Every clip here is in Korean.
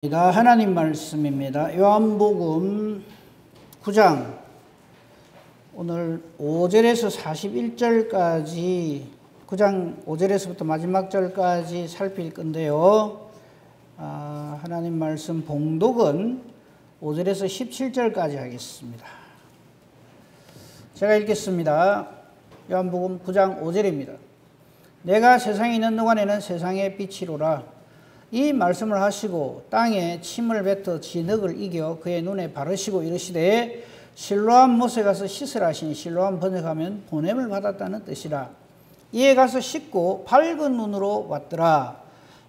하나님 말씀입니다. 요한복음 9장 오늘 5절에서 41절까지 9장 5절에서부터 마지막 절까지 살필 건데요. 하나님 말씀 봉독은 5절에서 17절까지 하겠습니다. 제가 읽겠습니다. 요한복음 9장 5절입니다. 내가 세상에 있는 동안에는 세상의 빛이로라. 이 말씀을 하시고 땅에 침을 뱉어 진흙을 이겨 그의 눈에 바르시고 이르시되 실로암 못에 가서 씻으라 하시니 실로암 번역하면 보냄을 받았다는 뜻이라. 이에 가서 씻고 밝은 눈으로 왔더라.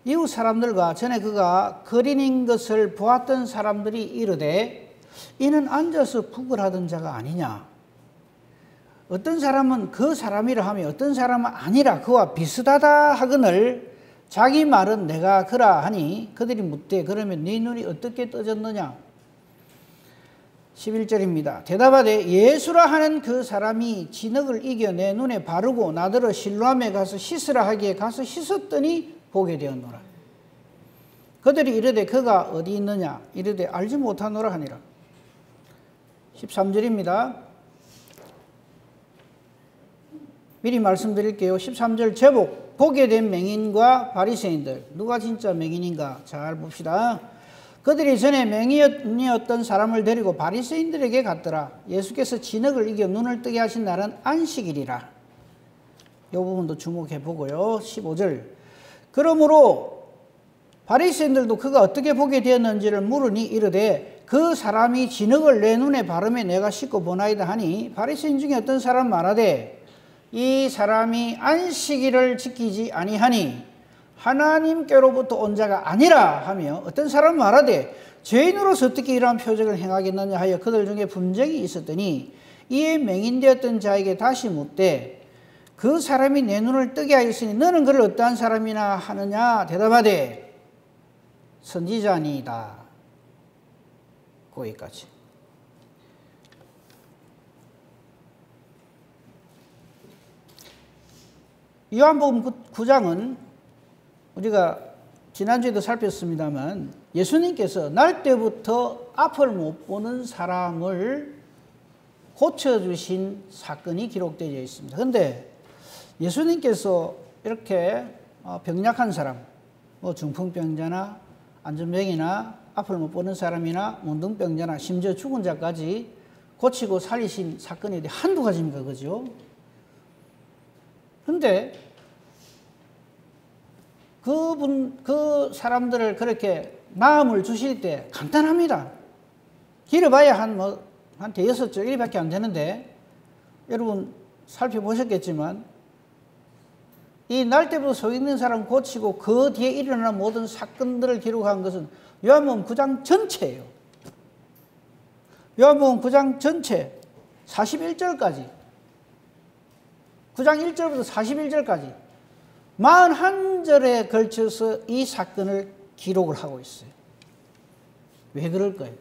이웃 사람들과 전에 그가 거린인 것을 보았던 사람들이 이르되 이는 앉아서 북을 하던 자가 아니냐. 어떤 사람은 그 사람이라 하며 어떤 사람은 아니라 그와 비슷하다 하거늘 자기 말은 내가 그라 하니 그들이 묻되 그러면 네 눈이 어떻게 떠졌느냐. 11절입니다. 대답하되 예수라 하는 그 사람이 진흙을 이겨 내 눈에 바르고 나더러 실로암에 가서 씻으라 하기에 가서 씻었더니 보게 되었노라. 그들이 이르되 그가 어디 있느냐. 이르되 알지 못하노라 하니라. 13절입니다. 미리 말씀드릴게요. 13절 제목 보게 된 맹인과 바리새인들. 누가 진짜 맹인인가 잘 봅시다. 그들이 전에 맹인이었던 사람을 데리고 바리새인들에게 갔더라. 예수께서 진흙을 이겨 눈을 뜨게 하신 날은 안식일이라. 이 부분도 주목해 보고요. 15절 그러므로 바리새인들도 그가 어떻게 보게 되었는지를 물으니 이르되 그 사람이 진흙을 내 눈에 바르매 내가 씻고 보나이다 하니 바리새인 중에 어떤 사람 말하되 이 사람이 안식일을 지키지 아니하니 하나님께로부터 온 자가 아니라 하며 어떤 사람은 말하되 죄인으로서 어떻게 이러한 표적을 행하겠느냐 하여 그들 중에 분쟁이 있었더니 이에 맹인되었던 자에게 다시 묻되 그 사람이 내 눈을 뜨게 하였으니 너는 그를 어떠한 사람이나 하느냐. 대답하되 선지자니이다. 거기까지. 요한복음 9장은 우리가 지난주에도 살폈습니다만 예수님께서 날 때부터 앞을 못 보는 사람을 고쳐주신 사건이 기록되어 있습니다. 그런데 예수님께서 이렇게 병약한 사람, 중풍병자나 안전병이나 앞을 못 보는 사람이나 문둥병자나 심지어 죽은 자까지 고치고 살리신 사건이 한두 가지입니까? 그죠? 그런데 그 사람들을 그렇게 마음을 주실 때 간단합니다. 길어봐야 한 대여섯 절 이밖에 안 되는데 여러분 살펴보셨겠지만 이 날 때부터 서 있는 사람 고치고 그 뒤에 일어나는 모든 사건들을 기록한 것은 요한복음 9장 전체예요. 요한복음 9장 전체 41절까지 9장 1절부터 41절까지 41절에 걸쳐서 이 사건을 기록을 하고 있어요. 왜 그럴까요?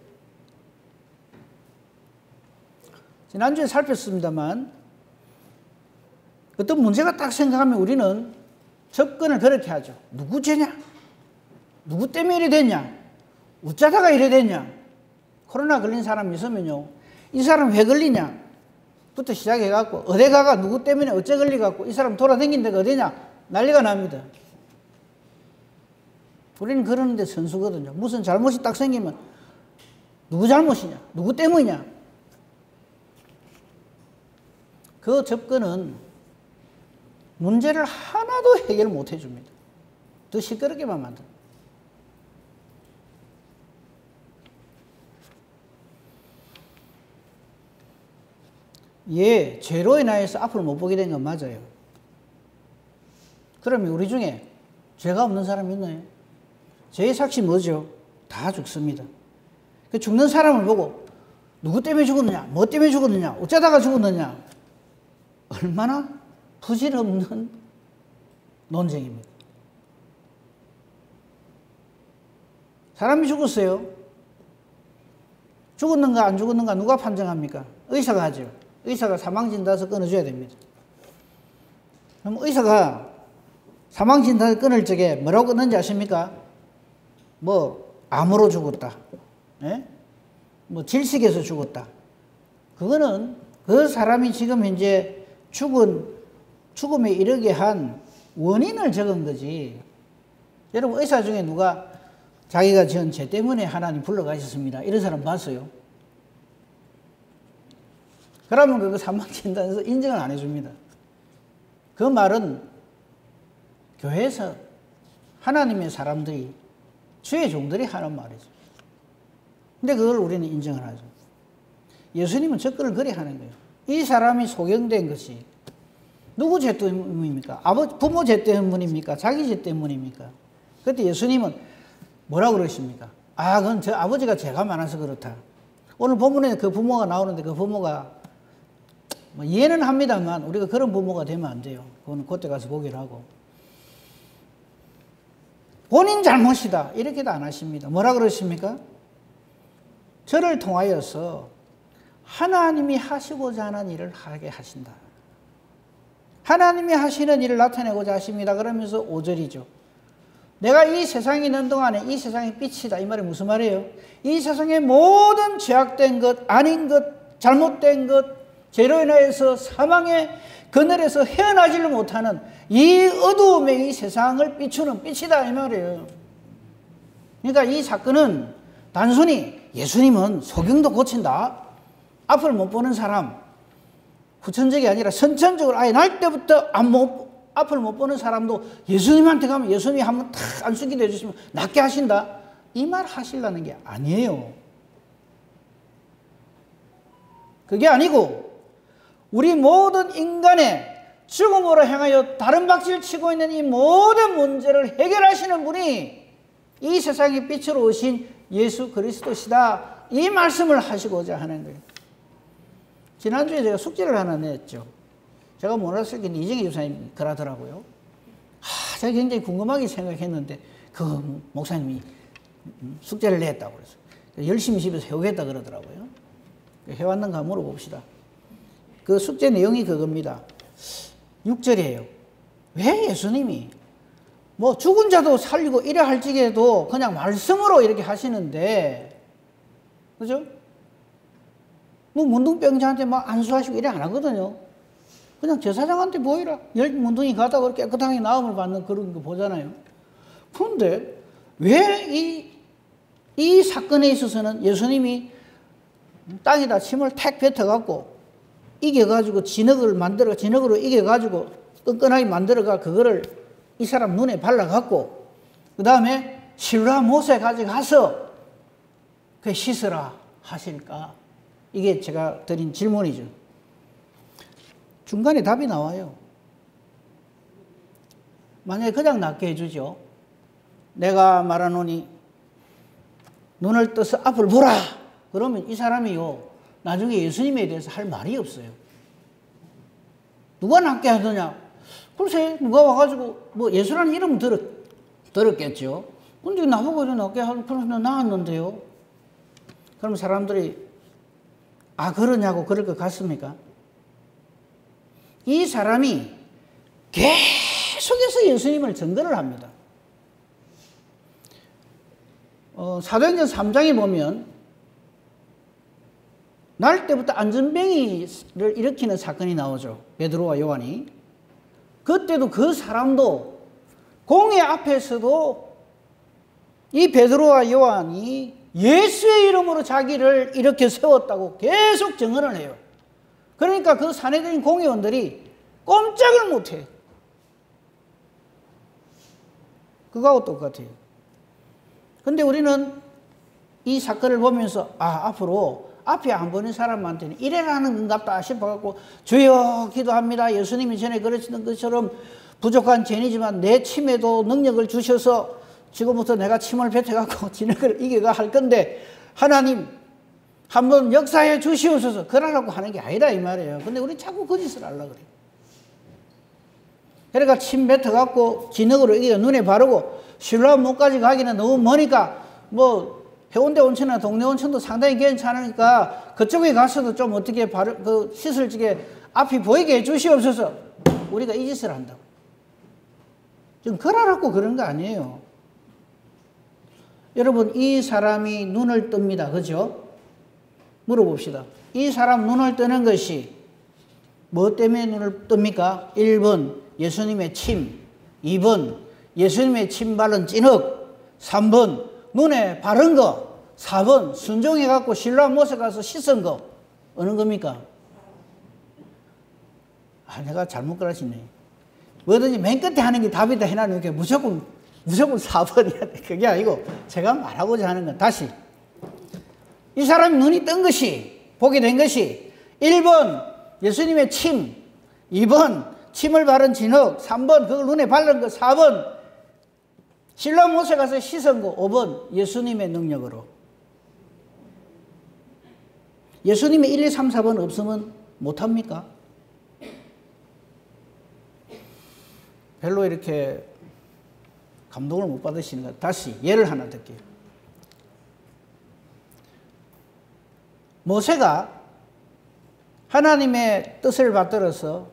지난주에 살폈습니다만 어떤 문제가 딱 생각하면 우리는 접근을 그렇게 하죠. 누구 죄냐? 누구 때문에 이래 됐냐? 어쩌다가 이래 됐냐? 코로나 걸린 사람이 있으면요. 이 사람 왜 걸리냐? 부터 시작해갖고 어디 가가 누구 때문에 어째 걸려갖고 이 사람 돌아다닌 데가 어디냐 난리가 납니다. 우리는 그러는데 선수거든요. 무슨 잘못이 딱 생기면 누구 잘못이냐 누구 때문이냐 그 접근은 문제를 하나도 해결 못 해줍니다. 더 시끄럽게만 만듭니다. 죄로 인하여서 앞을 못 보게 된 건 맞아요. 그러면 우리 중에 죄가 없는 사람이 있나요? 죄의 삭시 뭐죠? 다 죽습니다. 그 죽는 사람을 보고 누구 때문에 죽었느냐, 뭐 때문에 죽었느냐, 어쩌다가 죽었느냐 얼마나 부질없는 논쟁입니다. 사람이 죽었어요. 죽었는가 안 죽었는가 누가 판정합니까? 의사가 하죠. 의사가 사망진단서 끊어줘야 됩니다. 그럼 의사가 사망진단서 끊을 적에 뭐라고 끊는지 아십니까? 암으로 죽었다. 예? 뭐 질식해서 죽었다. 그거는 그 사람이 지금 현재 죽음에 이르게 한 원인을 적은 거지. 여러분 의사 중에 누가 자기가 지은 죄 때문에 하나님 불러가셨습니다, 이런 사람 봤어요? 그러면 그거 사망진단에서 인정을 안 해줍니다. 그 말은 교회에서 하나님의 사람들이, 주의 종들이 하는 말이죠. 근데 그걸 우리는 인정을 하죠. 예수님은 접근을 그리 하는 거예요. 이 사람이 소경된 것이 누구 죄 때문입니까? 부모 죄 때문입니까? 자기 죄 때문입니까? 그때 예수님은 뭐라고 그러십니까? 그건 저 아버지가 죄가 많아서 그렇다. 오늘 본문에 그 부모가 나오는데 그 부모가 뭐 이해는 합니다만 우리가 그런 부모가 되면 안 돼요. 그건 그때 가서 보기로 하고. 본인 잘못이다 이렇게도 안 하십니다. 뭐라 그러십니까? 저를 통하여서 하나님이 하시고자 하는 일을 하게 하신다. 하나님이 하시는 일을 나타내고자 하십니다. 그러면서 5절이죠. 내가 이 세상에 있는 동안에 이 세상의 빛이다. 이 말이 무슨 말이에요? 이 세상의 모든 죄악된 것, 아닌 것, 잘못된 것, 죄로 인하여서 사망의 그늘에서 헤어나지를 못하는 이 어두움의 이 세상을 비추는 빛이다. 이 말이에요. 그러니까 이 사건은 단순히 예수님은 소경도 고친다, 앞을 못 보는 사람, 후천적이 아니라 선천적으로 아예 날 때부터 앞을 못 보는 사람도 예수님한테 가면 예수님이 한번 탁 안수기도 해주시면 낫게 하신다, 이 말 하시려는 게 아니에요. 그게 아니고 우리 모든 인간의 죽음으로 향하여 다른 박질 치고 있는 이 모든 문제를 해결하시는 분이 이 세상의 빛으로 오신 예수 그리스도시다, 이 말씀을 하시고자 하는 거예요. 지난주에 제가 숙제를 하나 냈죠. 제가 몰랐을 때 이정희 집사님이 그러더라고요. 제가 굉장히 궁금하게 생각했는데 그 목사님이 숙제를 냈다고 그래서 열심히 집에서 해오겠다 그러더라고요. 해왔는가 물어봅시다. 그 숙제 내용이 그겁니다. 6절이에요. 왜 예수님이 뭐 죽은 자도 살리고 이래 할지게도 그냥 말씀으로 이렇게 하시는데, 그죠? 뭐 문둥병자한테 막 안수하시고 이래 안 하거든요. 그냥 제사장한테 보이라. 열 문둥이 가다가 깨끗하게 나음을 받는 그런 거 보잖아요. 그런데 왜 이 사건에 있어서는 예수님이 땅에다 침을 탁 뱉어갖고 이겨가지고 진흙으로 이겨가지고 끈끈하게 만들어가 그거를 이 사람 눈에 발라갖고 그 다음에 실로암 못에 가져가서 그 씻으라 하실까? 이게 제가 드린 질문이죠. 중간에 답이 나와요. 만약에 그냥 낫게 해주죠. 내가 말하노니 눈을 떠서 앞을 보라. 그러면 이 사람이요, 나중에 예수님에 대해서 할 말이 없어요. 누가 낫게 하더냐? 글쎄, 누가 와가지고 뭐 예수라는 이름 들었겠죠. 근데 나보고 낫게 하는 그런 나았는데요. 그럼 사람들이 그러냐고 그럴 것 같습니까? 이 사람이 계속해서 예수님을 증거를 합니다. 사도행전 3장에 보면 날 때부터 안전뱅이를 일으키는 사건이 나오죠. 베드로와 요한이. 그때도 그 사람도 공회 앞에서도 이 베드로와 요한이 예수의 이름으로 자기를 이렇게 세웠다고 계속 증언을 해요. 그러니까 그 산헤드린 공회원들이 꼼짝을 못해요. 그거하고 똑같아요. 근데 우리는 이 사건을 보면서 앞으로 앞에 안 보는 사람한테는 이래라는 건갑다 싶어갖고 주여 기도합니다. 예수님이 전에 그러시던 것처럼 부족한 죄이지만 내 침에도 능력을 주셔서 지금부터 내가 침을 뱉어갖고 진흙을 이겨가 할 건데 하나님 한번 역사해 주시옵소서 그러라고 하는 게 아니다 이 말이에요. 근데 우리 자꾸 거짓을 하려고 그래요. 그러니까 침 뱉어갖고 진흙으로 이겨 눈에 바르고 실로암 못까지 가기는 너무 머니까 뭐 해운대 온천이나 동네 온천도 상당히 괜찮으니까 그쪽에 가서도 좀 어떻게 씻을 적에 앞이 보이게 해 주시옵소서. 우리가 이 짓을 한다고. 지금 그러라고 그런 거 아니에요. 여러분, 이 사람이 눈을 뜹니다. 그죠? 물어봅시다. 이 사람 눈을 뜨는 것이 뭐 때문에 눈을 뜹니까? 1번 예수님의 침, 2번 예수님의 침 바른 찐흙, 3번 눈에 바른 거, 4번 순종해갖고 실로암 못에 가서 씻은 거. 어느 겁니까? 내가 잘못 가르치네. 뭐든지 맨 끝에 하는 게 답이다 해놔놓으니까 무조건 4번이야 돼. 그게 아니고 제가 말하고자 하는 건 다시 이 사람이 눈이 뜬 것이, 보게 된 것이 1번 예수님의 침, 2번 침을 바른 진흙, 3번 그걸 눈에 바른 거, 4번 실로암 못에 가서 씻은 거, 5번 예수님의 능력으로. 예수님의 1, 2, 3, 4번 없으면 못합니까? 별로 이렇게 감동을 못 받으시는 것. 다시 예를 하나 들게요. 모세가 하나님의 뜻을 받들어서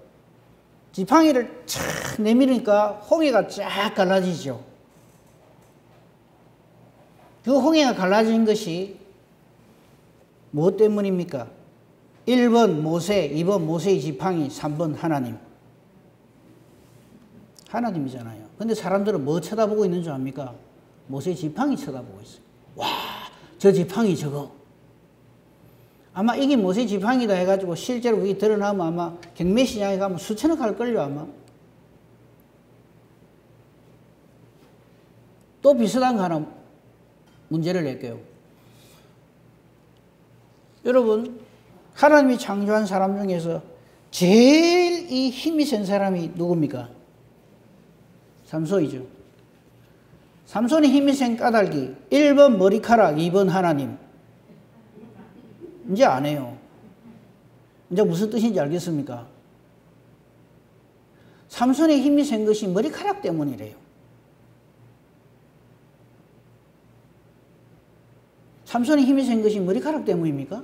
지팡이를 쫙 내밀으니까 홍해가 쫙 갈라지죠. 그 홍해가 갈라진 것이 무엇 때문입니까? 1번 모세, 2번 모세의 지팡이, 3번 하나님. 하나님이잖아요. 근데 사람들은 뭐 쳐다보고 있는 줄 압니까? 모세의 지팡이 쳐다보고 있어요. 와, 저 지팡이 저거. 아마 이게 모세의 지팡이다 해가지고 실제로 그게 드러나면 아마 경매시장에 가면 수천억 할걸요, 아마. 또 비슷한 거 하나 문제를 낼게요. 여러분, 하나님이 창조한 사람 중에서 제일 이 힘이 센 사람이 누굽니까? 삼손이죠. 삼손이 힘이 센 까닭이 1번 머리카락, 2번 하나님. 이제 안 해요. 이제 무슨 뜻인지 알겠습니까? 삼손의 힘이 센 것이 머리카락 때문이래요. 삼손의 힘이 센 것이 머리카락 때문입니까?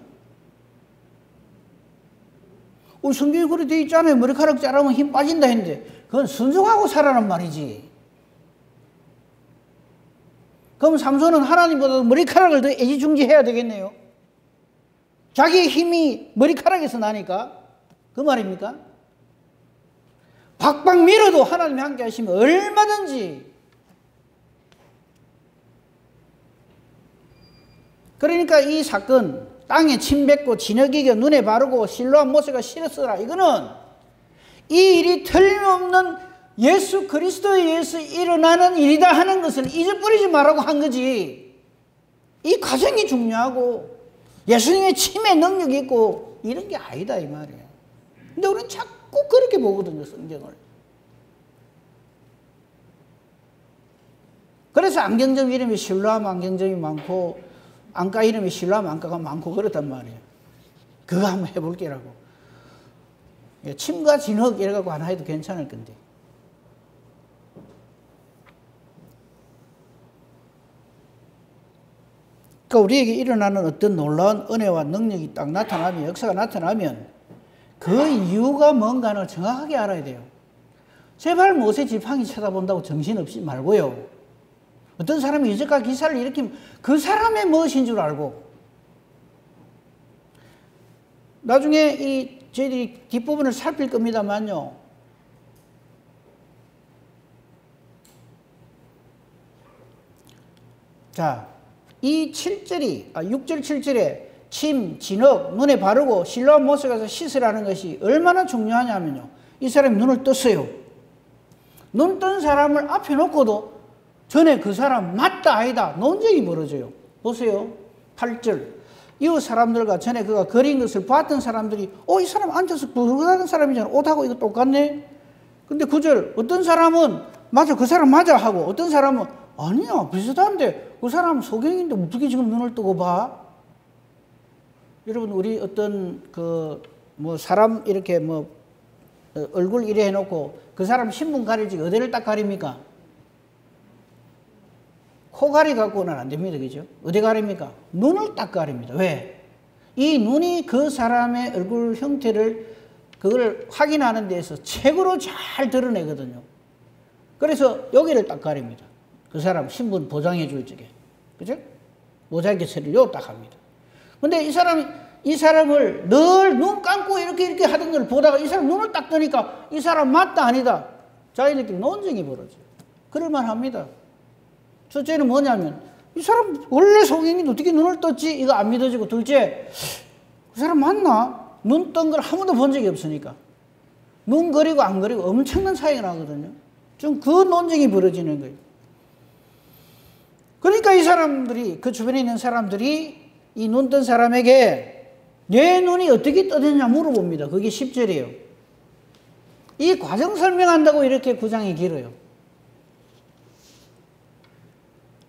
성경에 그렇게 되어 있잖아요. 머리카락 자르면 힘 빠진다 했는데 그건 순종하고 살아란 말이지. 그럼 삼손은 하나님보다 머리카락을 더 애지중지해야 되겠네요. 자기의 힘이 머리카락에서 나니까 그 말입니까? 박박 밀어도 하나님이 함께 하시면 얼마든지. 그러니까 이 사건, 땅에 침 뱉고 진흙이겨 눈에 바르고 실로암 모세가 실었으라, 이거는 이 일이 틀림없는 예수 그리스도에 의해서 일어나는 일이다 하는 것을 잊어버리지 말라고 한 거지. 이 과정이 중요하고 예수님의 침의 능력이 있고 이런 게 아니다 이 말이에요. 근데 우리는 자꾸 그렇게 보거든요, 성경을. 그래서 안경점 이름이 실로암 안경점이 많고 안가 이름이 실로암 안가가 많고 그렇단 말이에요. 그거 한번 해볼게라고. 침과 진흙 이래갖고 하나 해도 괜찮을 건데. 그러니까 우리에게 일어나는 어떤 놀라운 은혜와 능력이 딱 나타나면, 역사가 나타나면 그 이유가 뭔가를 정확하게 알아야 돼요. 제발 모세 지팡이 쳐다본다고 정신없이 말고요. 어떤 사람이 유적과 기사를 일으키면 그 사람의 무엇인 줄 알고, 나중에 저희들이 뒷부분을 살필 겁니다만요. 자, 이 7절이, 6절 7절에 침, 진흙, 눈에 바르고 실로암 못에 가서 씻으라는 것이 얼마나 중요하냐면요. 이 사람이 눈을 떴어요. 눈 뜬 사람을 앞에 놓고도 전에 그 사람 맞다 아니다 논쟁이 벌어져요. 보세요. 8절. 이웃 사람들과 전에 그가 거린 것을 봤던 사람들이 이 사람 앉아서 부르다는 사람이잖아. 옷하고 이거 똑같네. 근데 9절. 어떤 사람은 맞아 그 사람 맞아 하고 어떤 사람은 아니야 비슷한데 그 사람 소경인데 어떻게 지금 눈을 뜨고 봐? 여러분 우리 어떤 사람 이렇게 얼굴 이래 해놓고 그 사람 신분 가릴지 어디를 딱 가립니까? 코가리 갖고는 안 됩니다. 그죠? 어디 가립니까? 눈을 딱 가립니다. 왜? 이 눈이 그 사람의 얼굴 형태를 그걸 확인하는 데에서 최고로 잘 드러내거든요. 그래서 여기를 딱 가립니다. 그 사람 신분 보장해 줄 적에. 그죠? 모자이크 처리를 딱 합니다. 근데 이 사람을 늘 눈 감고 이렇게 하던 걸 보다가 이 사람 눈을 딱 뜨니까 이 사람 맞다 아니다. 자기들끼리 논쟁이 벌어져요. 그럴만 합니다. 첫째는 뭐냐면 이 사람 원래 소경인데 어떻게 눈을 떴지? 이거 안 믿어지고, 둘째 그 사람 맞나? 눈 뜬 걸 한 번도 본 적이 없으니까. 눈 그리고 안 그리고 엄청난 차이가 나거든요. 좀 그 논쟁이 벌어지는 거예요. 그러니까 이 사람들이, 그 주변에 있는 사람들이 이 눈 뜬 사람에게 내 눈이 어떻게 떠졌냐 물어봅니다. 그게 10절이에요. 이 과정 설명한다고 이렇게 9장이 길어요.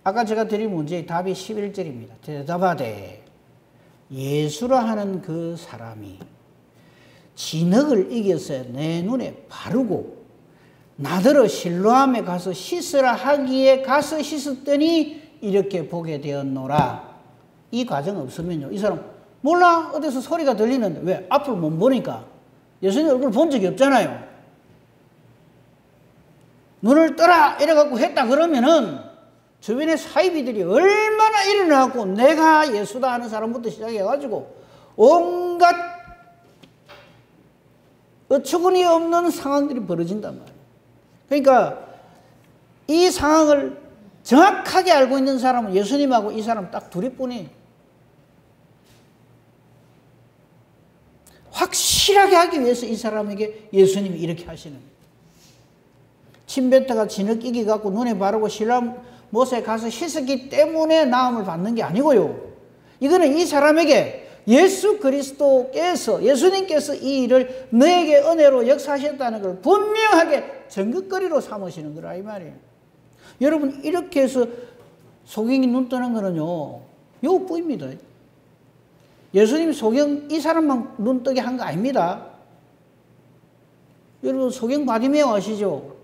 아까 제가 드린 문제의 답이 11절입니다. 대답하되 예수라 하는 그 사람이 진흙을 이겨서 내 눈에 바르고 나더러 실로암에 가서 씻으라 하기에 가서 씻었더니 이렇게 보게 되었노라. 이 과정 없으면요, 이 사람 몰라, 어디서 소리가 들리는데 왜? 앞을 못 보니까. 예수님 얼굴 본 적이 없잖아요. 눈을 떠라 이래갖고 했다 그러면은 주변의 사이비들이 얼마나 일어나갖고 내가 예수다 하는 사람부터 시작해가지고 온갖 어처구니 없는 상황들이 벌어진단 말이에요. 그러니까 이 상황을 정확하게 알고 있는 사람은 예수님하고 이 사람 딱 둘이뿐이에요. 확실하게 하기 위해서 이 사람에게 예수님이 이렇게 하시는 거예요. 침뱉다가 진흙 이겨갖고 눈에 바르고 실로암 못에 가서 씻었기 때문에 나음을 받는 게 아니고요. 이거는 이 사람에게 예수 그리스도께서, 예수님께서 이 일을 너에게 은혜로 역사하셨다는 걸 분명하게 증거거리로 삼으시는 거라 이 말이에요. 여러분, 이렇게 해서 소경이 눈 뜨는 거는요, 요뿐입니다. 예수님 소경 이 사람만 눈 뜨게 한 거 아닙니다. 여러분, 소경 바디메오 아시죠?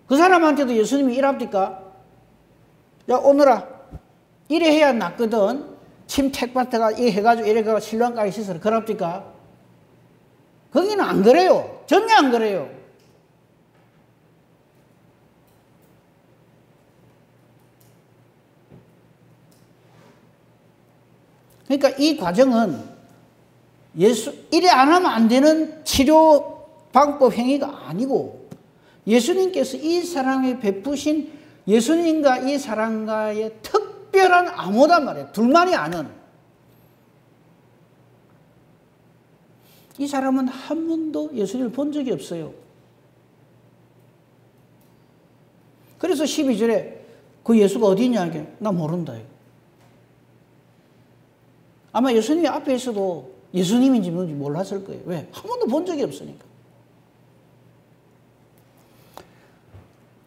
그 사람한테도 예수님이 일합니까? 야, 오늘아, 이래 해야 낫거든. 침 택밭에가 이 해가지고 이래가 실로암까지 씻어라. 그럽니까? 거기는 안 그래요. 전혀 안 그래요. 그러니까 이 과정은 이래 안 하면 안 되는 치료 방법 행위가 아니고 예수님께서 이 사람에 베푸신 예수님과 이 사람과의 특별한 암호단 말이에요. 둘만이 아는. 이 사람은 한 번도 예수님을 본 적이 없어요. 그래서 12절에 그 예수가 어디 있냐 하게 나 모른다. 아마 예수님이 앞에 있어도 예수님인지 뭔지 몰랐을 거예요. 왜? 한 번도 본 적이 없으니까.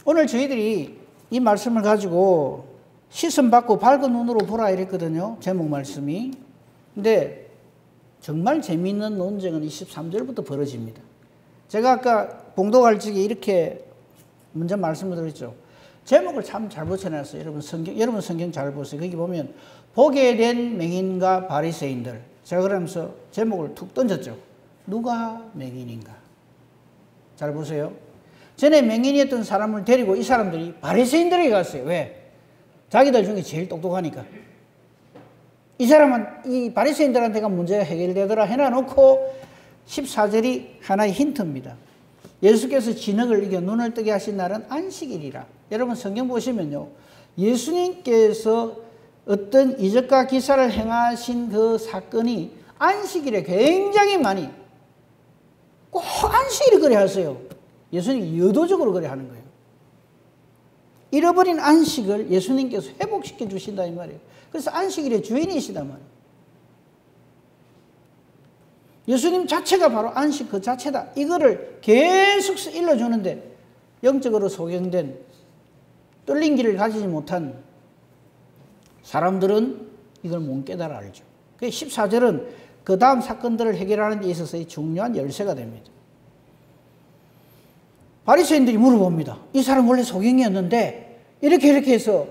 오늘 저희들이 이 말씀을 가지고 시선 받고 밝은 눈으로 보라 이랬거든요. 제목 말씀이. 근데 정말 재미있는 논쟁은 23절부터 벌어집니다. 제가 아까 봉독할 적에 이렇게 먼저 말씀을 드렸죠. 제목을 참 잘 붙여놨어요. 여러분 성경 잘 보세요. 거기 보면 보게 된 맹인과 바리새인들. 제가 그러면서 제목을 툭 던졌죠. 누가 맹인인가? 잘 보세요. 전에 맹인이었던 사람을 데리고 이 사람들이 바리새인들에게 갔어요. 왜? 자기들 중에 제일 똑똑하니까. 이 사람은 이 바리새인들한테가 문제가 해결되더라 해놔놓고 14절이 하나의 힌트입니다. 예수께서 진흙을 이겨 눈을 뜨게 하신 날은 안식일이라. 여러분 성경 보시면요. 예수님께서 어떤 이적과 기사를 행하신 그 사건이 안식일에 굉장히 많이 꼭 안식일에 그래 하세요. 예수님이 의도적으로 그래 하는 거예요. 잃어버린 안식을 예수님께서 회복시켜 주신다 이 말이에요. 그래서 안식일의 주인이시단 말이에요. 예수님 자체가 바로 안식 그 자체다. 이거를 계속 일러주는데 영적으로 소경된 뚫린 길을 가지지 못한 사람들은 이걸 못 깨달아 알죠. 그 14절은 그 다음 사건들을 해결하는 데 있어서의 중요한 열쇠가 됩니다. 바리새인들이 물어봅니다. 이 사람 원래 소경이었는데 이렇게 해서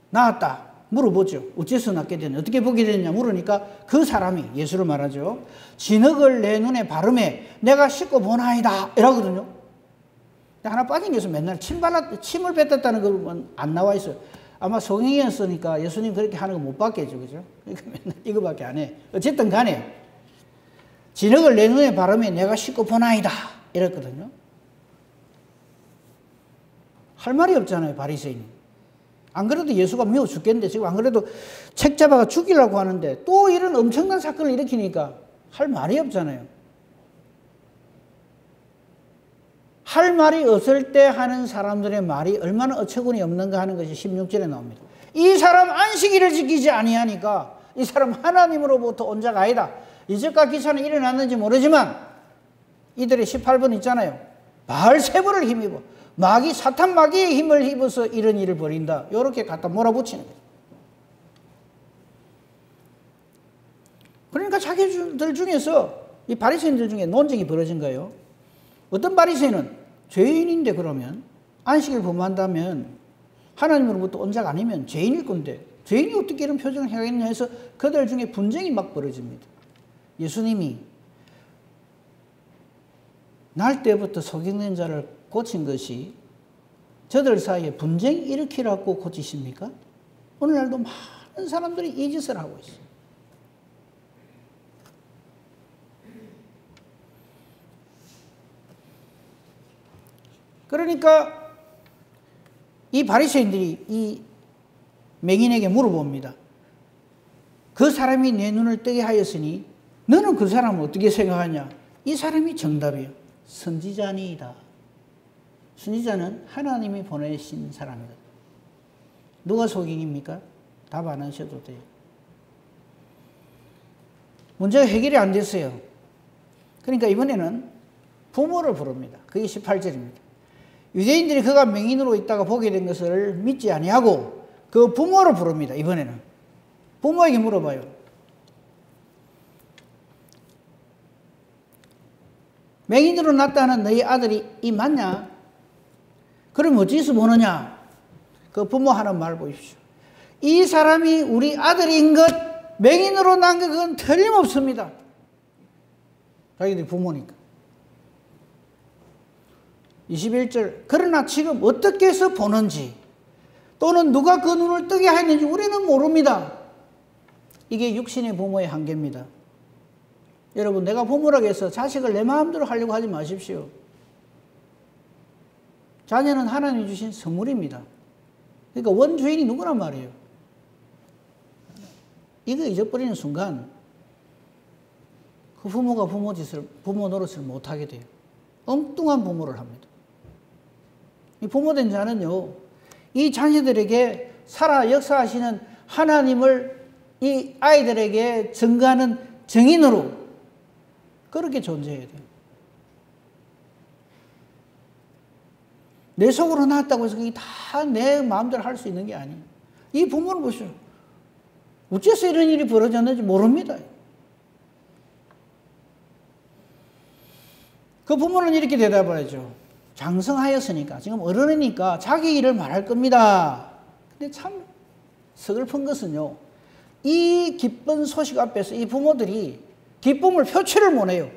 나았다. 물어보죠. 어째서 낫게 됐냐, 어떻게 보게 됐냐 물으니까 그 사람이 예수를 말하죠. 진흙을 내 눈에 바르매 내가 씻고 보나이다 이러거든요. 하나 빠진 게 있어요. 맨날 침을 뱉었다는 건 안 나와 있어요. 아마 성행이었으니까 예수님 그렇게 하는 거 못 받겠죠. 그죠? 그러니까 맨날 이거밖에 안 해. 어쨌든 간에 진흙을 내 눈에 바르면 내가 씻고 보나이다. 이랬거든요. 할 말이 없잖아요. 바리새인이. 안 그래도 예수가 미워 죽겠는데 지금 안 그래도 책 잡아가 죽이려고 하는데 또 이런 엄청난 사건을 일으키니까 할 말이 없잖아요. 할 말이 없을 때 하는 사람들의 말이 얼마나 어처구니 없는가 하는 것이 16절에 나옵니다. 이 사람 안식일을 지키지 아니하니까 이 사람 하나님으로부터 온 자가 아니다. 이적과 기사는 일어났는지 모르지만 이들의 18번 있잖아요. 바알세불을 힘입어 마귀 사탄 마귀의 힘을 입어서 이런 일을 벌인다. 이렇게 갖다 몰아붙이는 거예요. 그러니까 자기들 중에서 이 바리새인들 중에 논쟁이 벌어진 거예요. 어떤 바리새인은 죄인인데 그러면 안식일 범한다면 하나님으로부터 온 자가 아니면 죄인일 건데 죄인이 어떻게 이런 표정을 하겠냐 해서 그들 중에 분쟁이 막 벌어집니다. 예수님이 날 때부터 속이는 자를 고친 것이 저들 사이에 분쟁 일으키라고 고치십니까? 오늘날도 많은 사람들이 이 짓을 하고 있어요. 그러니까 이 바리새인들이 이 맹인에게 물어봅니다. 그 사람이 내 눈을 뜨게 하였으니 너는 그 사람을 어떻게 생각하냐? 이 사람이 정답이에요. 선지자니이다. 선지자는 하나님이 보내신 사람이다. 누가 속인입니까? 답 안 하셔도 돼요. 문제가 해결이 안 됐어요. 그러니까 이번에는 부모를 부릅니다. 그게 18절입니다. 유대인들이 그가 맹인으로 있다가 보게 된 것을 믿지 아니하고 그 부모를 부릅니다. 이번에는 부모에게 물어봐요. 맹인으로 났다는 너희 아들이 이 맞냐? 그럼 어찌서 보느냐? 그 부모 하는 말 보십시오. 이 사람이 우리 아들인 것, 맹인으로 난 것 그건 틀림없습니다. 자기들이 부모니까. 21절 그러나 지금 어떻게 해서 보는지 또는 누가 그 눈을 뜨게 하였는지 우리는 모릅니다. 이게 육신의 부모의 한계입니다. 여러분 내가 부모라고 해서 자식을 내 마음대로 하려고 하지 마십시오. 자녀는 하나님이 주신 선물입니다. 그러니까 원주인이 누구란 말이에요. 이거 잊어버리는 순간 그 부모가 부모 노릇을 못하게 돼요. 엉뚱한 부모를 합니다. 이 부모된 자는요, 이 자녀들에게 살아 역사하시는 하나님을 이 아이들에게 증거하는 증인으로 그렇게 존재해야 돼요. 내 속으로 나왔다고 해서 그게 다 내 마음대로 할 수 있는 게 아니에요. 이 부모를 보시오. 어째서 이런 일이 벌어졌는지 모릅니다. 그 부모는 이렇게 대답하죠. 장성하였으니까, 지금 어른이니까 자기 일을 말할 겁니다. 근데 참 서글픈 것은요, 이 기쁜 소식 앞에서 이 부모들이 기쁨을 표출을 못해요.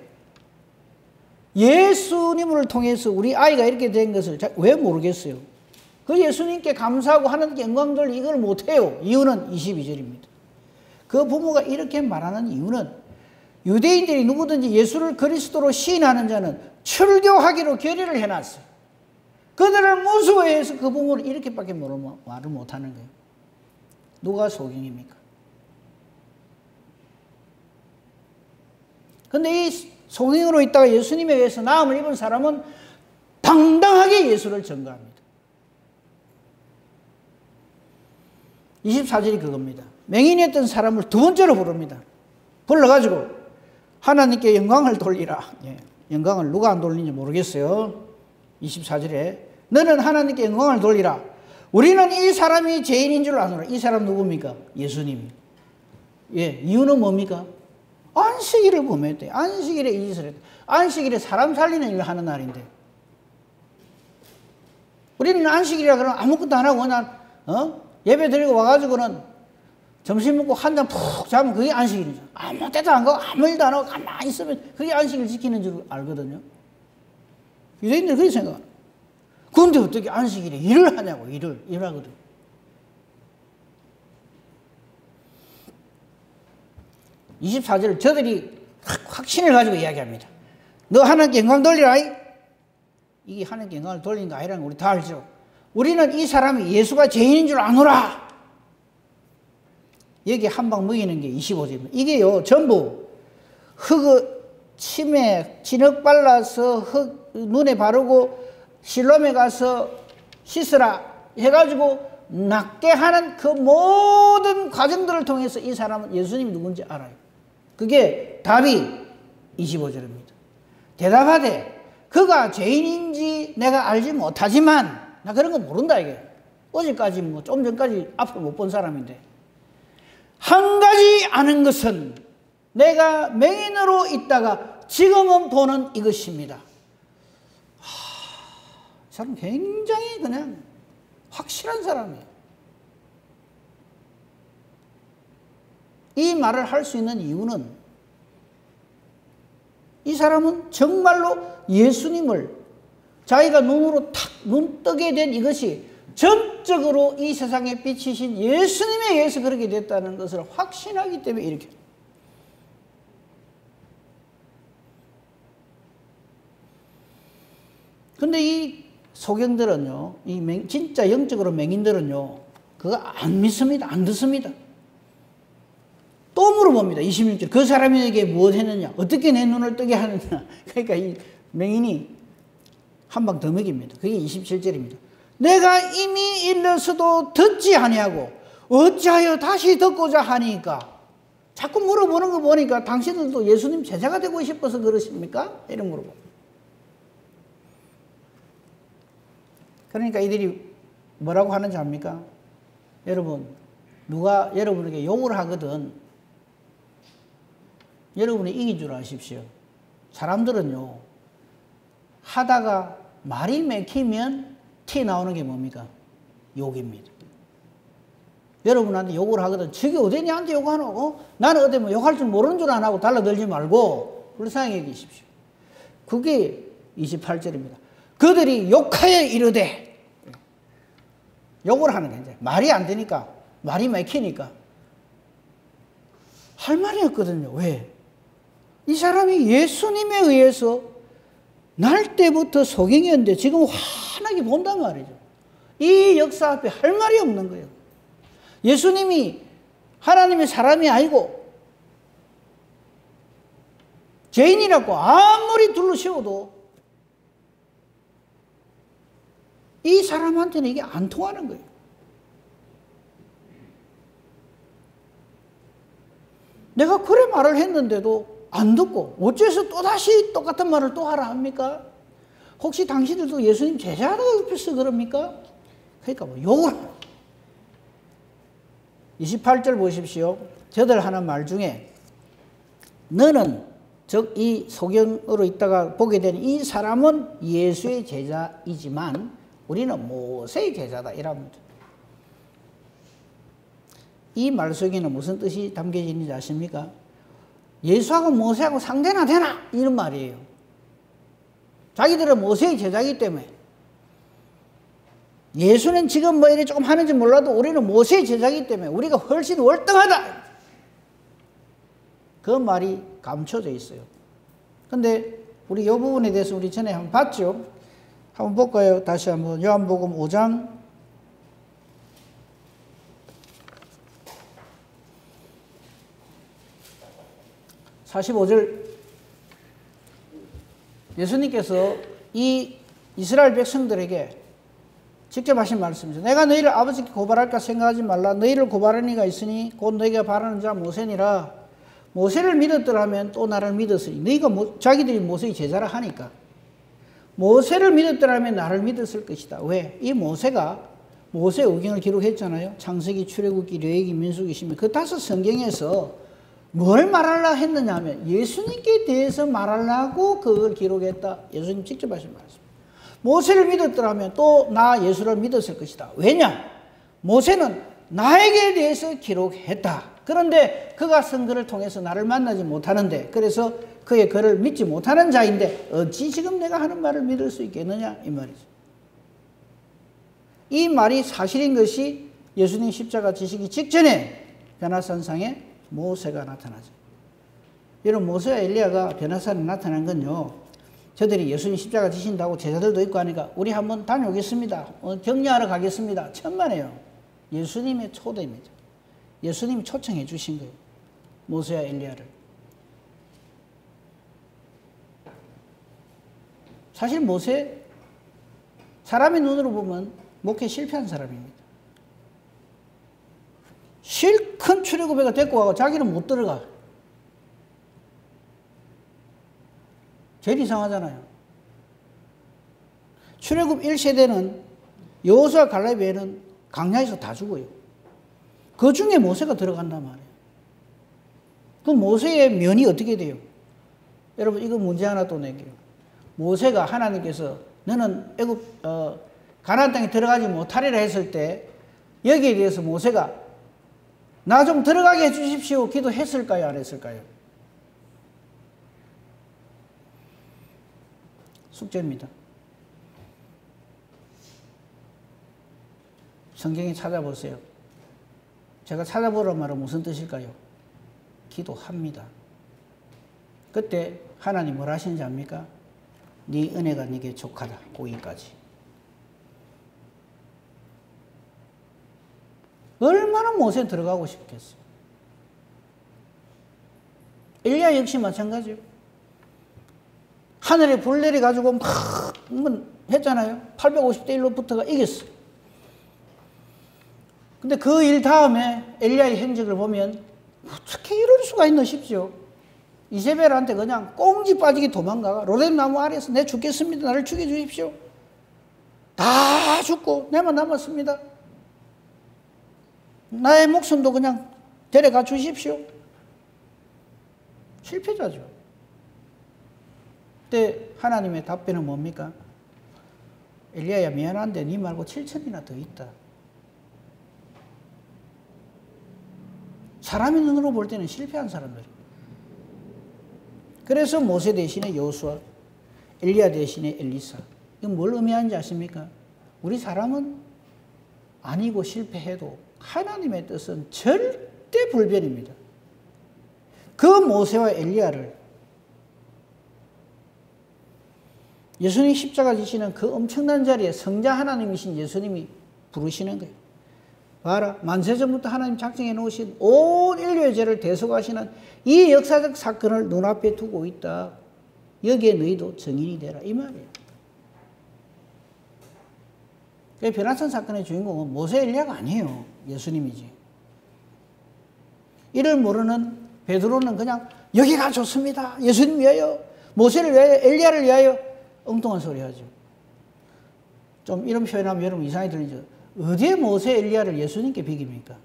예수님을 통해서 우리 아이가 이렇게 된 것을 왜 모르겠어요? 그 예수님께 감사하고 하나님께 영광 돌리 이걸 못해요. 이유는 22절입니다. 그 부모가 이렇게 말하는 이유는 유대인들이 누구든지 예수를 그리스도로 시인하는 자는 출교하기로 결의를 해놨어요. 그들을 무수해해서 그 부모를 이렇게밖에 말을 못하는 거예요. 누가 속인입니까? 근데 이 속인으로 있다가 예수님에 의해서 나음을 입은 사람은 당당하게 예수를 전가합니다. 24절이 그겁니다. 맹인이었던 사람을 두 번째로 부릅니다. 불러가지고 하나님께 영광을 돌리라. 예, 영광을 누가 안 돌리는지 모르겠어요. 24절에 너는 하나님께 영광을 돌리라. 우리는 이 사람이 죄인인 줄 아노라. 이 사람 누굽니까? 예수님. 예, 이유는 뭡니까? 안식일을 범했대. 안식일에 이 짓을 했대. 안식일에 사람 살리는 일을 하는 날인데. 우리는 안식일이라 그러면 아무것도 안 하고 그냥 예배 드리고 와가지고는 점심 먹고 한 잔 푹 자면 그게 안식일이죠. 아무 때도 안 가고 아무 일도 안 하고 가만히 있으면 그게 안식일 지키는 줄 알거든요. 유대인들은 그렇게 생각해요. 그런데 어떻게 안식일에 일을 하냐고, 일을 하거든. 24절 저들이 확신을 가지고 이야기합니다. 너 하나님께 영광 돌리라. 이게 하나님께 영광을 돌리는 거 아니라는 거 우리 다 알죠. 우리는 이 사람이 예수가 죄인인 줄 아노라. 여기 한 방 먹이는 게 25절입니다. 이게요 전부 침에 진흙 발라서 눈에 바르고 실로암에 가서 씻으라 해가지고 낫게 하는 그 모든 과정들을 통해서 이 사람은 예수님이 누군지 알아요. 그게 답이 25절입니다. 대답하되 그가 죄인인지 내가 알지 못하지만 나 그런 거 모른다 이게. 어제까지 뭐 좀 전까지 앞을 못 본 사람인데 한 가지 아는 것은 내가 맹인으로 있다가 지금은 보는 이것입니다. 이 사람 굉장히 그냥 확실한 사람이에요. 이 말을 할 수 있는 이유는 이 사람은 정말로 예수님을 자기가 눈으로 탁 눈뜨게 된 이것이 전적으로 이 세상에 비치신 예수님에 의해서 그렇게 됐다는 것을 확신하기 때문에 이렇게. 근데 이 소경들은요, 진짜 영적으로 맹인들은요, 그거 안 믿습니다. 안 듣습니다. 또 물어봅니다. 26절. 그 사람에게 무엇 했느냐? 어떻게 내 눈을 뜨게 하느냐? 그러니까 이 맹인이 한 방 더 먹입니다. 그게 27절입니다. 내가 이미 일러서도 듣지 아니하고 어찌하여 다시 듣고자 하니까. 자꾸 물어보는 거 보니까 당신들도 예수님 제자가 되고 싶어서 그러십니까? 이런 물어봅니다. 그러니까 이들이 뭐라고 하는지 압니까? 여러분, 누가 여러분에게 욕을 하거든 여러분이 이긴 줄 아십시오. 사람들은요, 하다가 말이 맥히면 티 나오는 게 뭡니까? 욕입니다. 여러분한테 욕을 하거든 저게 어디 나한테 욕하노? 나는 어디 뭐 욕할 줄 모르는 줄 안 하고 달라들지 말고 불쌍히 여기십시오. 그게 28절입니다. 그들이 욕하여 이르되, 욕을 하는 게 이제 말이 안 되니까, 말이 막히니까 할 말이 없거든요. 왜? 이 사람이 예수님에 의해서 날 때부터 소경이었는데 지금 환하게 본단 말이죠. 이 역사 앞에 할 말이 없는 거예요. 예수님이 하나님의 사람이 아니고 죄인이라고 아무리 둘러씌워도 이 사람한테는 이게 안 통하는 거예요. 내가 그래 말을 했는데도 안 듣고 어째서 또다시 똑같은 말을 또 하라 합니까? 혹시 당신들도 예수님 제자라고 해서 그럽니까? 그러니까 뭐 욕을 하는 28절 보십시오. 저들 하는 말 중에 너는 즉 이 소경으로 있다가 보게 된 이 사람은 예수의 제자이지만 우리는 모세의 제자다 이랍니다. 이 말 속에는 무슨 뜻이 담겨져 있는지 아십니까? 예수하고 모세하고 상대나 되나? 이런 말이에요. 자기들은 모세의 제자이기 때문에 예수는 지금 뭐 이래 조금 하는지 몰라도 우리는 모세의 제자이기 때문에 우리가 훨씬 월등하다. 그 말이 감춰져 있어요. 근데 우리 이 부분에 대해서 우리 전에 한번 봤죠? 한번 볼까요? 다시 한번 요한복음 5장 45절 예수님께서 이 이스라엘 백성들에게 직접 하신 말씀이죠. 내가 너희를 아버지께 고발할까 생각하지 말라. 너희를 고발하는 이가 있으니 곧 너희가 바라는 자 모세니라. 모세를 믿었더라면 또 나를 믿었으니. 너희가 자기들이 모세의 제자라 하니까 모세를 믿었더라면 나를 믿었을 것이다. 왜? 이 모세가 모세 의경을 기록했잖아요. 창세기, 출애굽기, 레위기, 민수기, 신명. 그 5 성경에서 뭘 말하려 했느냐 하면 예수님께 대해서 말하려고 그걸 기록했다. 예수님 직접 하신 말씀. 모세를 믿었더라면 또 나 예수를 믿었을 것이다. 왜냐? 모세는 나에게 대해서 기록했다. 그런데 그가 쓴 글을 통해서 나를 만나지 못하는데, 그래서 그의 글을 믿지 못하는 자인데 어찌 지금 내가 하는 말을 믿을 수 있겠느냐 이 말이죠. 이 말이 사실인 것이 예수님 십자가 지시기 직전에 변화산상에 모세가 나타나죠. 이런 모세와 엘리야가 변화산에 나타난 건요, 저들이 예수님 십자가 지신다고 제자들도 있고 하니까 우리 한번 다녀오겠습니다. 격려하러 가겠습니다. 천만에요. 예수님의 초대입니다. 예수님이 초청해 주신 거예요. 모세와 엘리야를. 사실 모세, 사람의 눈으로 보면 목회 실패한 사람입니다. 실컷 출애굽해가 데리고 가고 자기는 못 들어가. 제일 이상하잖아요. 출애굽 1세대는 여호수아 갈렙 외에는 광야에서 다 죽어요. 그 중에 모세가 들어간단 말이에요. 그 모세의 면이 어떻게 돼요? 여러분, 이거 문제 하나 또 낼게요. 모세가 하나님께서 너는 가나안 땅에 들어가지 못하리라 했을 때 여기에 대해서 모세가 나 좀 들어가게 해주십시오 기도했을까요? 안 했을까요? 숙제입니다. 성경에 찾아보세요. 제가 찾아보란 말은 무슨 뜻일까요? 기도합니다. 그때 하나님 뭘 하시는지 압니까? 네 은혜가 네게 족하다. 거기까지. 얼마나 모세 들어가고 싶겠어요. 엘리야 역시 마찬가지예요. 하늘에 불 내려가지고 막 했잖아요. 850대 1로 붙어가 이겼어요. 근데 그 일 다음에 엘리야의 행적을 보면 어떻게 이럴 수가 있나 싶죠. 이세벨한테 그냥 꽁지 빠지게 도망가가 로뎀 나무 아래에서 내 죽겠습니다. 나를 죽여주십시오. 다 죽고 내만 남았습니다. 나의 목숨도 그냥 데려가 주십시오. 실패자죠. 그때 하나님의 답변은 뭡니까? 엘리야야 미안한데 네 말고 7천이나 더 있다. 사람의 눈으로 볼 때는 실패한 사람들이에요. 그래서 모세 대신에 여호수아, 엘리야 대신에 엘리사. 이건 뭘 의미하는지 아십니까? 우리 사람은 아니고 실패해도 하나님의 뜻은 절대 불변입니다. 그 모세와 엘리야를 예수님 십자가 지시는 그 엄청난 자리에 성자 하나님이신 예수님이 부르시는 거예요. 봐라, 만세전부터 하나님 작정해 놓으신 온 인류의 죄를 대속하시는 이 역사적 사건을 눈앞에 두고 있다. 여기에 너희도 증인이 되라. 이 말이에요. 변화산 사건의 주인공은 모세 엘리야가 아니에요. 예수님이지. 이를 모르는 베드로는 그냥 여기가 좋습니다. 예수님 위하여, 모세를 위하여, 엘리야를 위하여 엉뚱한 소리 하죠. 좀 이런 표현하면 여러분 이상하게 들리죠. 어디에 모세 엘리야를 예수님께 비깁니까?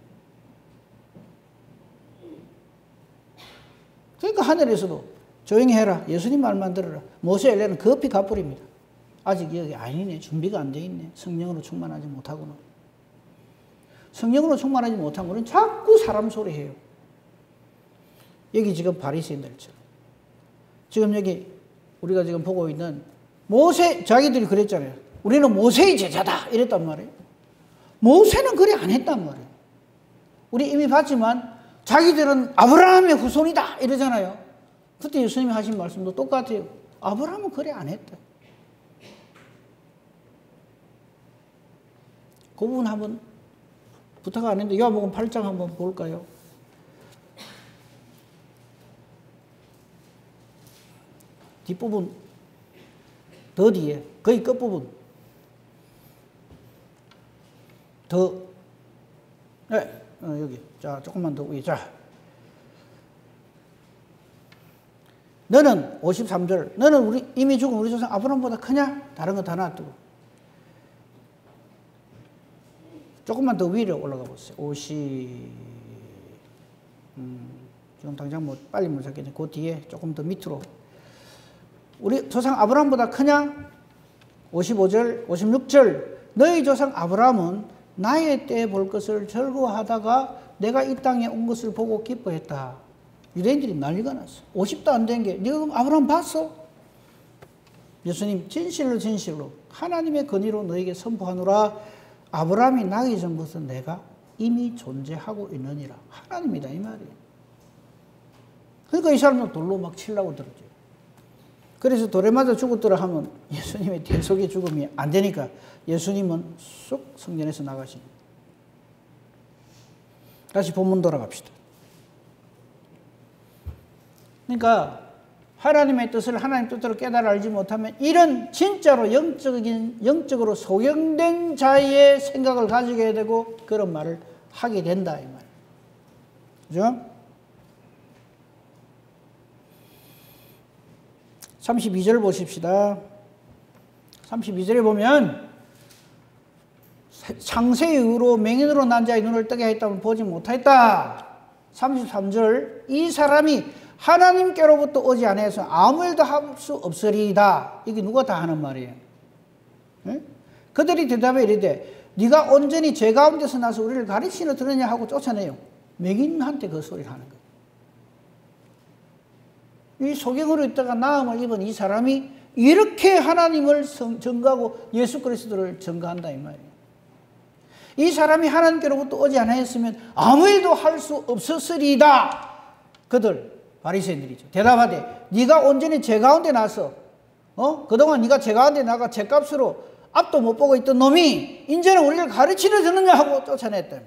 그러니까 하늘에서도 조용히 해라. 예수님 말만 들어라. 모세 엘리야는 급히 갚으립니다. 아직 여기 아니네. 준비가 안 돼 있네. 성령으로 충만하지 못하구나. 성령으로 충만하지 못한 우리는 자꾸 사람 소리 해요. 여기 지금 바리새인들처럼. 지금 여기 우리가 지금 보고 있는 모세, 자기들이 그랬잖아요. 우리는 모세의 제자다. 이랬단 말이에요. 모세는 그래 안 했단 말이에요. 우리 이미 봤지만 자기들은 아브라함의 후손이다. 이러잖아요. 그때 예수님이 하신 말씀도 똑같아요. 아브라함은 그래 안 했다. 그 부분 한번 부탁 안 했는데 요한복음 8장 한번 볼까요? 뒷부분 더 뒤에 거의 끝부분 더 네, 여기 자 조금만 더 위에 자 너는 53절 너는 우리 이미 죽은 우리 조상 아브라함보다 크냐? 다른 거 다 놔두고 조금만 더 위로 올라가 보세요. 지금 당장 뭐 빨리 못 찾겠네. 그 뒤에 조금 더 밑으로 우리 조상 아브라함보다 크냐? 55절, 56절 너희 조상 아브라함은 나의 때 볼 것을 즐거워하다가 내가 이 땅에 온 것을 보고 기뻐했다. 유대인들이 난리가 났어. 50도 안 된 게 네가 그럼 아브라함 봤어? 예수님 진실로 진실로 하나님의 권위로 너에게 선포하노라. 아브라함이 나기 전부터 내가 이미 존재하고 있느니라. 하나님이다 이 말이에요. 그러니까 이 사람은 돌로 막 치려고 들었죠. 그래서 돌에 맞아 죽었더라 하면 예수님의 대속의 죽음이 안 되니까 예수님은 쑥 성전에서 나가십니다. 다시 본문 돌아갑시다. 그러니까 하나님의 뜻을 하나님 뜻대로 깨달아 알지 못하면 이런 진짜로 영적으로 소경된 자의 생각을 가지게 되고 그런 말을 하게 된다 이 말이에요. 그죠? 32절 보십시다. 32절에 보면 창세 이후로 맹인으로 난 자의 눈을 뜨게 했다면 보지 못하였다. 33절 이 사람이 하나님께로부터 오지 않아서 아무 일도 할 수 없으리이다. 이게 누가 다 하는 말이에요. 네? 그들이 대답해 이르되 네가 온전히 죄 가운데서 나서 우리를 가르치려 들으냐 하고 쫓아내요. 맹인한테 그 소리를 하는 거예요. 이 소경으로 있다가 나음을 입은 이 사람이 이렇게 하나님을 전가하고 예수 그리스도를 전가한다 이 말이에요. 이 사람이 하나님께로부터 오지 않았으면 아무 일도 할 수 없었으리이다. 그들 바리새인들이죠. 대답하되 네가 온전히 죄 가운데 나서 그동안 네가 죄 가운데 나가 죄값으로 앞도 못 보고 있던 놈이 이제는 우리를 가르치려 드느냐 하고 쫓아냈다.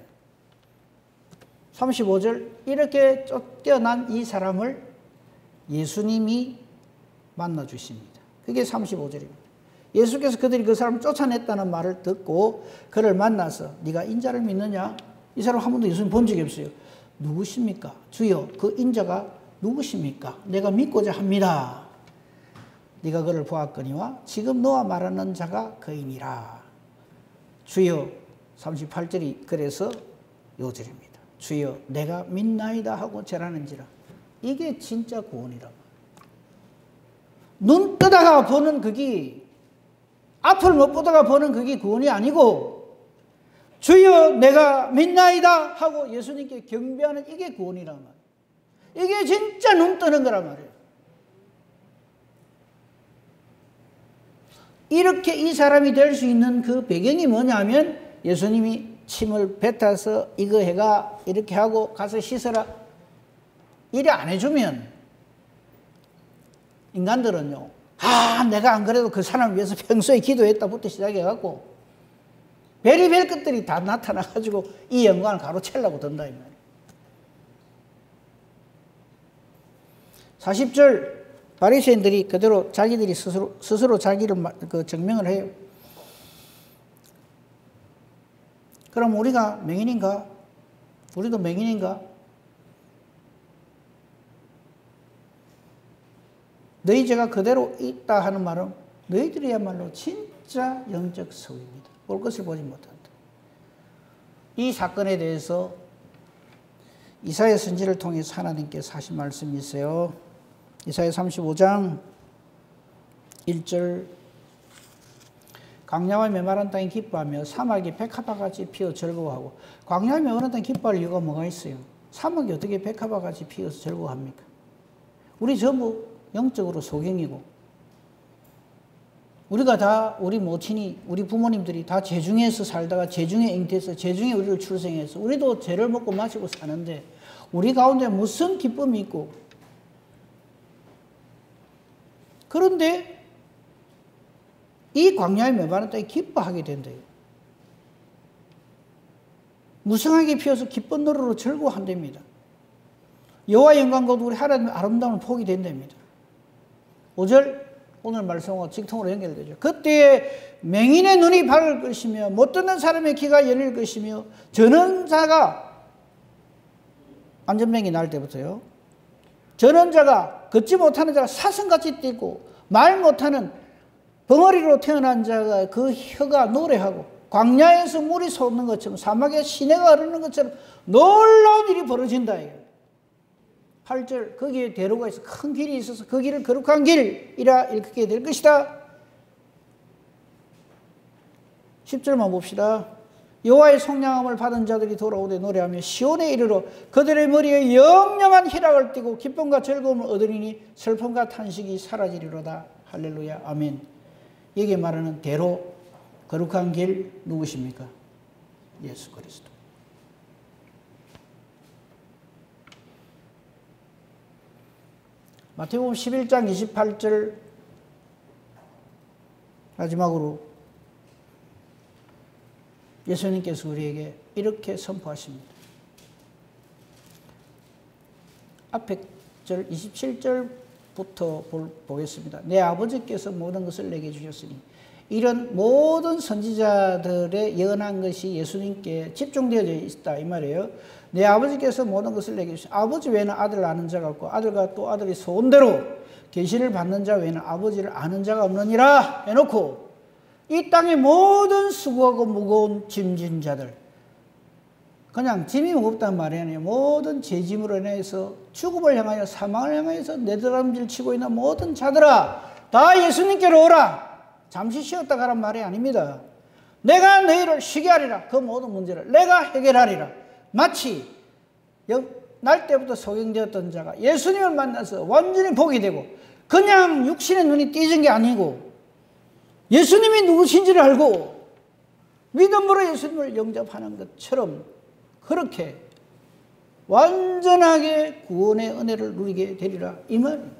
35절 이렇게 쫓겨난 이 사람을 예수님이 만나 주십니다. 그게 35절입니다. 예수께서 그들이 그 사람을 쫓아냈다는 말을 듣고 그를 만나서 네가 인자를 믿느냐? 이 사람 한 번도 예수님 본 적이 없어요. 누구십니까? 주여 그 인자가 누구십니까? 내가 믿고자 합니다. 네가 그를 보았거니와 지금 너와 말하는 자가 그이니라. 주여 38절이 그래서 요절입니다. 주여 내가 믿나이다 하고 절하는지라. 이게 진짜 구원이라. 눈 뜨다가 보는 그게 앞을 못 보다가 보는 그게 구원이 아니고 주여 내가 믿나이다 하고 예수님께 경배하는 이게 구원이란 말이에요. 이게 진짜 눈 뜨는 거란 말이에요. 이렇게 이 사람이 될 수 있는 그 배경이 뭐냐면 예수님이 침을 뱉어서 이거 해가 이렇게 하고 가서 씻어라 이래 안 해주면 인간들은요 내가 안 그래도 그 사람을 위해서 평소에 기도했다부터 시작해갖고 별의별 것들이 다 나타나가지고 이 영광을 가로채려고 든다 이 말이에요. 40절 바리새인들이 그대로 자기들이 스스로 자기를 증명을 해요. 그럼 우리가 맹인인가? 우리도 맹인인가? 너희 죄가 그대로 있다 하는 말은 너희들이야말로 진짜 영적 소유입니다. 볼 것을 보지 못한다. 이 사건에 대해서 이사야 선지를 통해서 하나님께서 하신 말씀이 있어요. 이사야 35장 1절 광야와 메마른 땅이 기뻐하며 사막이 백합화같이 피어 즐거워하고 광야와 메마른 땅이 기뻐할 이유가 뭐가 있어요? 사막이 어떻게 백합화같이 피어서 즐거워합니까? 우리 전부 영적으로 소경이고 우리가 다 우리 모친이 우리 부모님들이 다 죄중에서 살다가 죄중에 잉태해서 죄중에 우리를 출생해서 우리도 죄를 먹고 마시고 사는데 우리 가운데 무슨 기쁨이 있고 그런데 이 광야의 메마른 땅이 기뻐하게 된대요. 무성하게 피어서 기쁜 노래로 즐거워한답니다. 여호와의 영광과 우리 하나님의 아름다움을 보게 된답니다. 5절 오늘 말씀과 직통으로 연결되죠. 그때 맹인의 눈이 밝을 것이며 못 듣는 사람의 귀가 열릴 것이며 전원자가 안전병이 날 때부터요. 전원자가 걷지 못하는 자가 사슴같이 뛰고 말 못하는 벙어리로 태어난 자가 그 혀가 노래하고 광야에서 물이 솟는 것처럼 사막에 시내가 흐르는 것처럼 놀라운 일이 벌어진다. 8절 거기에 대로가 있어 큰 길이 있어서 그 길을 거룩한 길이라 일컫게 될 것이다. 10절만 봅시다. 여호와의 속량함을 받은 자들이 돌아오되 노래하며 시온에 이르러 그들의 머리에 영영한 희락을 띠고 기쁨과 즐거움을 얻으리니 슬픔과 탄식이 사라지리로다. 할렐루야 아멘. 여기에 말하는 대로 거룩한 길 누구십니까? 예수 그리스도. . 마태복음 11장 28절 마지막으로 예수님께서 우리에게 이렇게 선포하십니다. 앞에 절 27절부터 보겠습니다. 내 아버지께서 모든 것을 내게 주셨으니, 이런 모든 선지자들의 예언한 것이 예수님께 집중되어져 있다 이 말이에요. 내 아버지께서 모든 것을 내게 주셨으니, 아버지 외에는 아들을 아는 자가 없고 아들과 또 아들이 소원대로 계시를 받는 자 외에는 아버지를 아는 자가 없느니라 해놓고, 이 땅의 모든 수고하고 무거운 짐진 자들, 그냥 짐이 무겁단 말이 아니에요. 모든 죄짐으로 인해서 죽음을 향하여 사망을 향하여서 내드람질 치고 있는 모든 자들아, 다 예수님께로 오라. 잠시 쉬었다 가란 말이 아닙니다. 내가 너희를 쉬게 하리라. 그 모든 문제를 내가 해결하리라. 마치 날 때부터 소경되었던 자가 예수님을 만나서 완전히 복이 되고, 그냥 육신의 눈이 띄진 게 아니고 예수님이 누구신지를 알고 믿음으로 예수님을 영접하는 것처럼, 그렇게 완전하게 구원의 은혜를 누리게 되리라 이 말.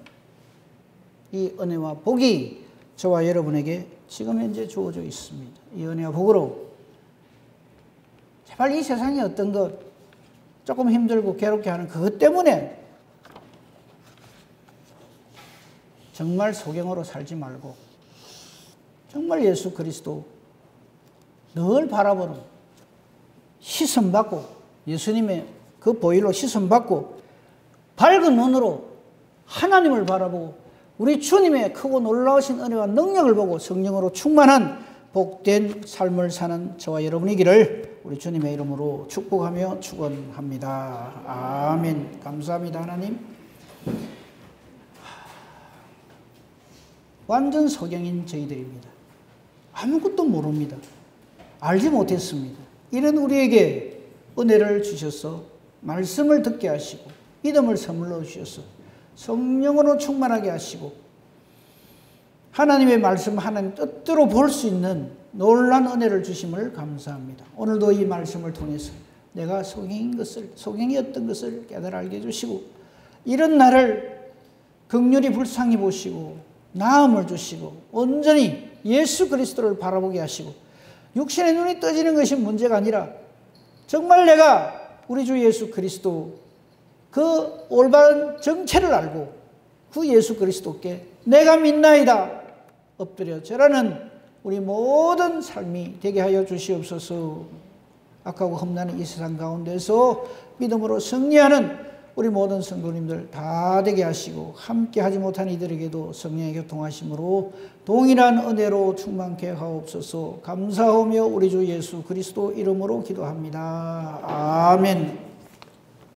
이 은혜와 복이 저와 여러분에게 지금 현재 주어져 있습니다. 이 은혜와 복으로 제발 이 세상에 어떤 것 조금 힘들고 괴롭게 하는 그것 때문에 정말 소경으로 살지 말고, 정말 예수 그리스도 늘 바라보는, 시선받고 예수님의 그 보혈로 시선받고 밝은 눈으로 하나님을 바라보고 우리 주님의 크고 놀라우신 은혜와 능력을 보고 성령으로 충만한 복된 삶을 사는 저와 여러분이기를 우리 주님의 이름으로 축복하며 축원합니다. 아멘. 감사합니다 하나님. 완전 소경인 저희들입니다. 아무것도 모릅니다. 알지 못했습니다. 이런 우리에게 은혜를 주셔서 말씀을 듣게 하시고 믿음을 선물로 주셔서 성령으로 충만하게 하시고 하나님의 말씀, 하나님 뜻대로 볼 수 있는 놀라운 은혜를 주심을 감사합니다. 오늘도 이 말씀을 통해서 내가 소경이었던 것을 깨달아 알게 해주시고, 이런 나를 긍휼히 불쌍히 보시고 나음을 주시고 온전히 예수 그리스도를 바라보게 하시고, 육신의 눈이 떠지는 것이 문제가 아니라 정말 내가 우리 주 예수 그리스도 그 올바른 정체를 알고 그 예수 그리스도께 내가 믿나이다 엎드려 절하는 우리 모든 삶이 되게 하여 주시옵소서. 악하고 험난한 이 세상 가운데서 믿음으로 승리하는 우리 모든 성도님들 다 되게 하시고, 함께 하지 못한 이들에게도 성령의 교통하심으로 동일한 은혜로 충만케 하옵소서. 감사하며 우리 주 예수 그리스도 이름으로 기도합니다. 아멘.